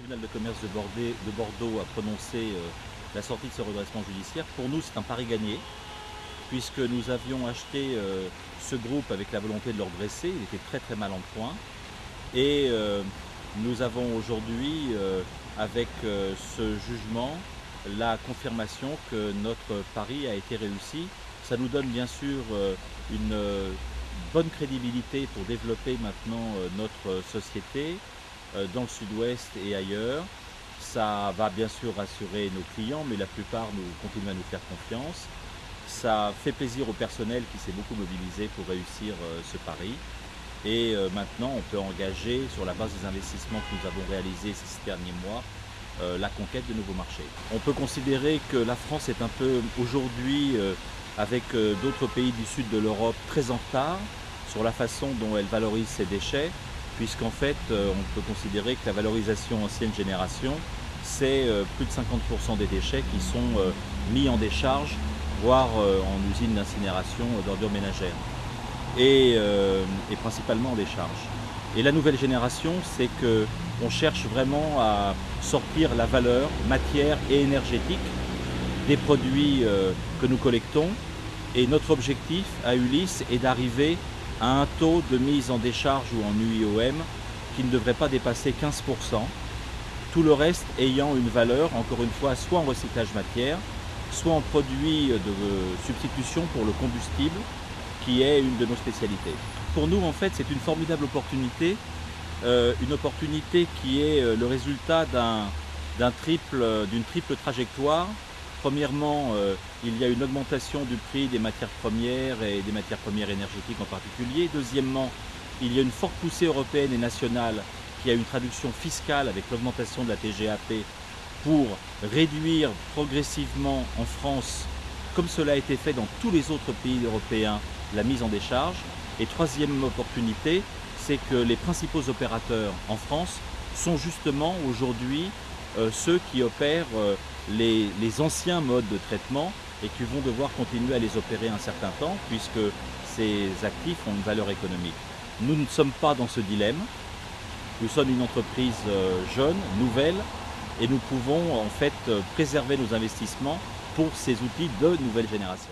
Le tribunal de commerce de Bordeaux a prononcé la sortie de ce redressement judiciaire. Pour nous, c'est un pari gagné, puisque nous avions acheté ce groupe avec la volonté de le redresser. Il était très très mal en point. Et nous avons aujourd'hui, avec ce jugement, la confirmation que notre pari a été réussi. Ça nous donne bien sûr une bonne crédibilité pour développer maintenant notre société dans le sud-ouest et ailleurs. Ça va bien sûr rassurer nos clients, mais la plupart nous continuent à nous faire confiance. Ça fait plaisir au personnel qui s'est beaucoup mobilisé pour réussir ce pari. Et maintenant, on peut engager, sur la base des investissements que nous avons réalisés ces derniers mois, la conquête de nouveaux marchés. On peut considérer que la France est un peu aujourd'hui, avec d'autres pays du sud de l'Europe, très en retard sur la façon dont elle valorise ses déchets, puisqu'en fait, on peut considérer que la valorisation ancienne génération, c'est plus de 50% des déchets qui sont mis en décharge, voire en usine d'incinération d'ordures ménagères, et principalement en décharge. Et la nouvelle génération, c'est qu'on cherche vraiment à sortir la valeur matière et énergétique des produits que nous collectons. Et notre objectif à Ulysse est d'arriver à un taux de mise en décharge ou en UIOM qui ne devrait pas dépasser 15%. Tout le reste ayant une valeur, encore une fois, soit en recyclage matière, soit en produit de substitution pour le combustible, qui est une de nos spécialités. Pour nous, en fait, c'est une formidable opportunité, une opportunité qui est le résultat d'une triple trajectoire. Premièrement, il y a une augmentation du prix des matières premières et des matières premières énergétiques en particulier. Deuxièmement, il y a une forte poussée européenne et nationale qui a une traduction fiscale avec l'augmentation de la TGAP pour réduire progressivement en France, comme cela a été fait dans tous les autres pays européens, la mise en décharge. Et troisième opportunité, c'est que les principaux opérateurs en France sont justement aujourd'hui ceux qui opèrent les anciens modes de traitement et qui vont devoir continuer à les opérer un certain temps puisque ces actifs ont une valeur économique. Nous ne sommes pas dans ce dilemme. Nous sommes une entreprise jeune, nouvelle, et nous pouvons en fait préserver nos investissements pour ces outils de nouvelle génération.